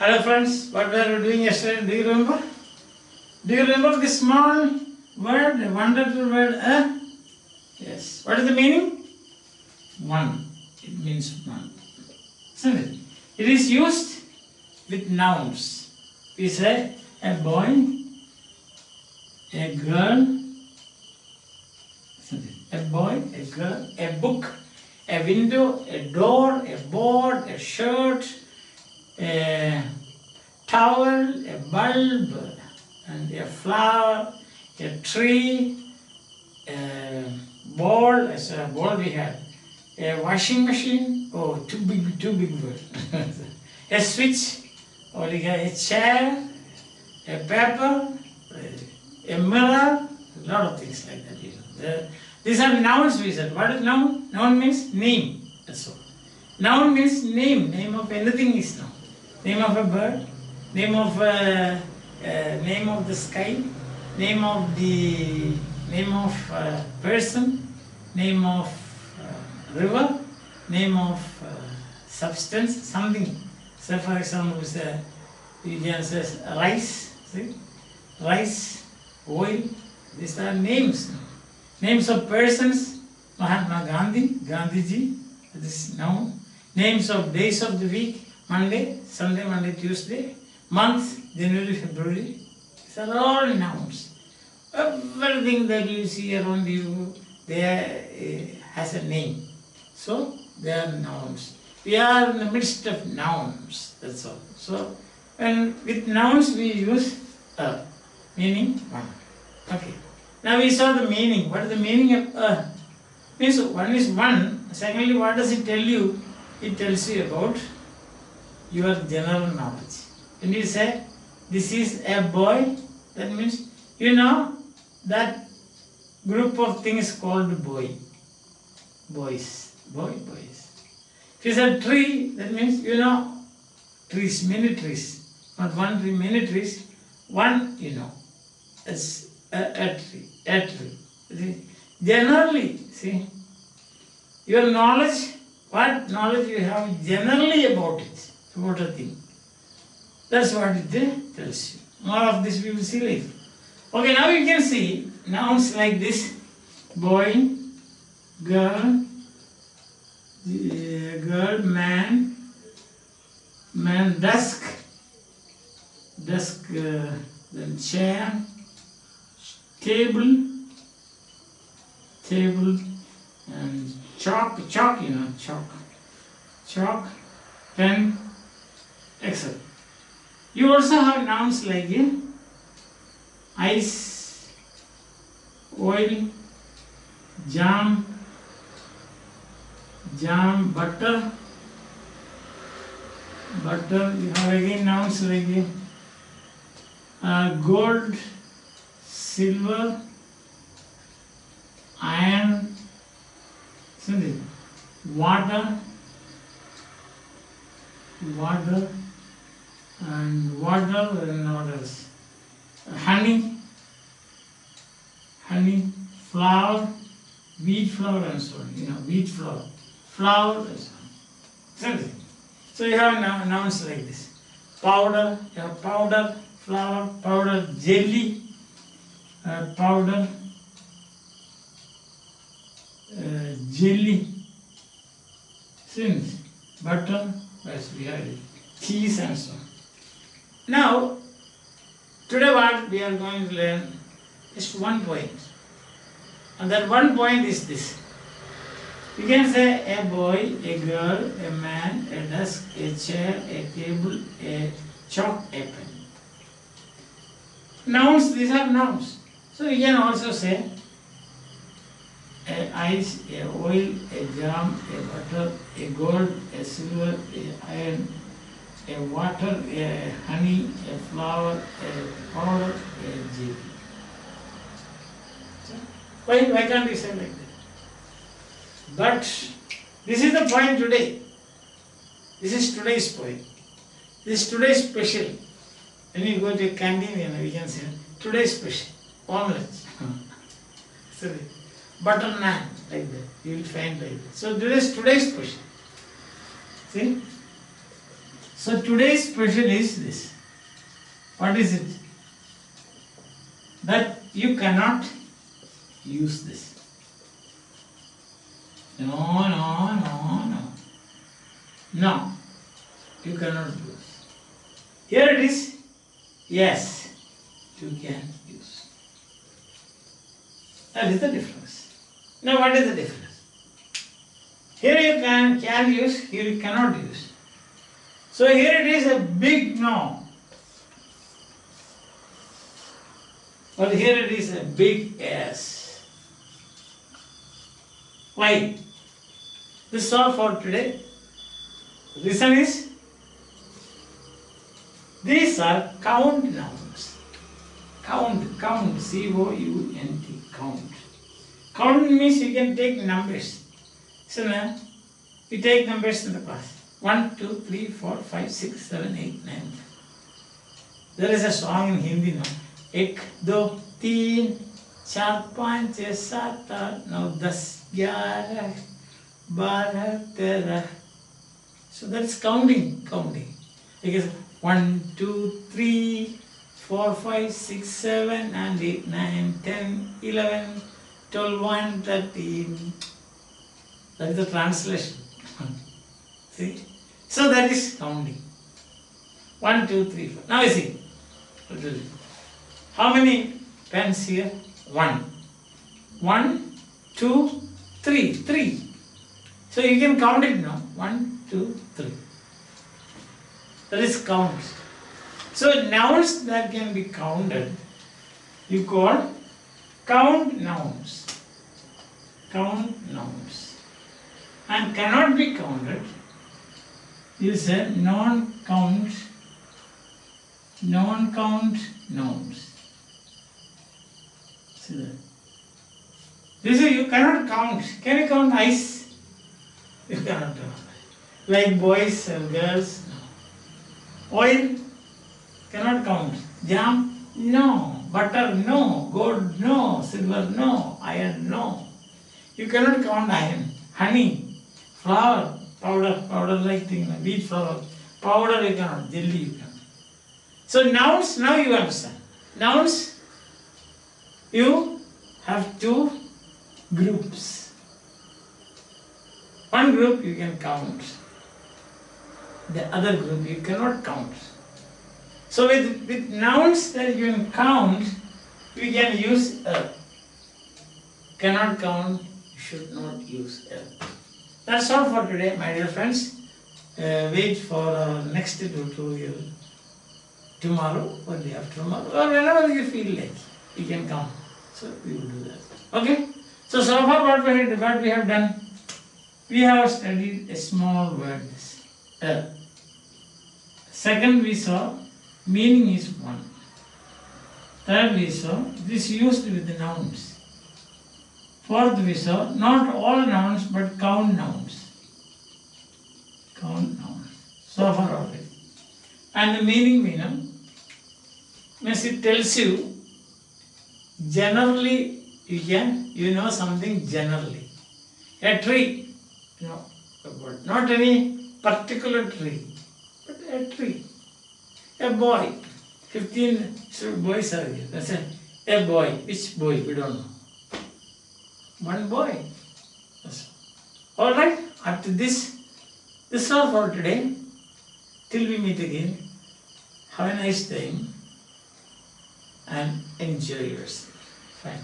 Hello friends, what were you doing yesterday? Do you remember? Do you remember this small word, a wonderful word? Yes. What is the meaning? One. It means one. Isn't it? It is used with nouns. We say a boy, a girl, isn't it? A boy, a girl, a book, a window, a door, a board, a shirt, a towel, a bulb, and a flower, a tree, a ball, as a ball we had, a washing machine, oh, too big word, a switch, or a chair, a paper, a mirror, a lot of things like that. These are nouns we said. What is noun? Noun means name, that's all. Noun means name. Name of anything is noun. Name of a bird, name of the sky, name of person, name of river, name of substance, something. So for example, you can say rice, see? Rice, oil, these are names. Names of persons, Mahatma Gandhi, Gandhiji, this is noun. Names of days of the week, Monday, Sunday, Monday, Tuesday, month, January, February. These are all nouns. Everything that you see around you, they has a name. So, they are nouns. We are in the midst of nouns, that's all. So, with nouns we use meaning one. Okay. Now we saw the meaning. What is the meaning of means one is one. Secondly, what does it tell you? It tells you about your general knowledge. When you say this is a boy, that means you know that group of things called boy. Boys. Boys. If you say tree, that means you know trees, many trees. Not one tree, many trees. One you know. It's a tree. A tree. See? Generally, see, your knowledge, what knowledge you have generally about it, about a thing. That's what it tells you. More of this we will see later. Okay, now you can see nouns like this: boy, girl, man, desk, then chair, table, and chalk, pen, etc. You also have nouns like ice, oil, jam, butter. You have again nouns like gold, silver, iron, isn't it? Water, and what else? Honey, flour, wheat flour and so on. Wheat flour, and so on. Isn't it? So you have nouns like this. Powder, you have powder, flour, powder, jelly, powder, jelly, since butter, as we had it, cheese and so on. Now, today what we are going to learn is one point. And that one point is this. You can say a boy, a girl, a man, a desk, a chair, a table, a chalk, a pen. Nouns, these are nouns. So you can also say a ice, a oil, a jam, a butter, a gold, a silver, a iron, a water, a honey, a flour, a powder, a jelly. Why can't we say like that? But this is the point today. This is today's point. This is today's special. When you go to a canteen, we can say today's special. Omelette. So, butter naan, like that. You will find like that. So this is today's special. See? So today's special is this. What is it? That you cannot use this. No. No, you cannot use. Here it is. Yes, you can use. That is the difference. Now what is the difference? Here you can use, here you cannot use. So here it is a big no. But here it is a big yes. Why? This is all for today. Reason is, these are count nouns. Count, C-O-U-N-T, count. Count means you can take numbers. So now, we take numbers in the class. 1, 2, 3, 4, 5, 6, 7, 8, 9. There is a song in Hindi now. 1, 2, 3, 4, 5, 6, 7, 8, 9, 10, 11, 12, 13. So that's counting. Because 1, 2, 3, 4, 5, 6, 7, and 8, 9, 10, 11, 12, 1, 13. That is the translation. See? So that is counting. 1, 2, 3, 4. Now you see. How many pens here? 1. 1, 2, 3. 3. So you can count it now. 1, 2, 3. That is count. So nouns that can be counted, you call count nouns. Count nouns. And cannot be counted, you say non-count nouns. See that? This is, you cannot count. Can you count ice? You cannot count. Like boys and girls, no. Oil, cannot count. Jam, no. Butter, no. Gold, no. Silver, no. Iron, no. You cannot count iron. Honey, flour, powder like thing, wheat flour. Powder you cannot, jelly you cannot. So nouns, now you understand. Nouns, you have two groups. One group you can count. The other group you cannot count. So with nouns that you can count, we can use a. Cannot count, you should not use a. That's all for today, my dear friends. Wait for our next tutorial tomorrow or day after tomorrow, or whenever you feel like you can come. So we will do that. Okay? So far what we have done, we have studied a small word. Second we saw meaning is one. Third we saw this used with the nouns. Fourth we saw not all nouns but count nouns. Count nouns. So far already. And the meaning we know. Means it tells you generally you know something generally. A tree, you know, not any particular tree, but a tree. A boy, 15 boys are here. That's a boy. Which boy? We don't know. One boy. All right. Up to this is all for today. Till we meet again. Have a nice time and enjoy yourself. Fine.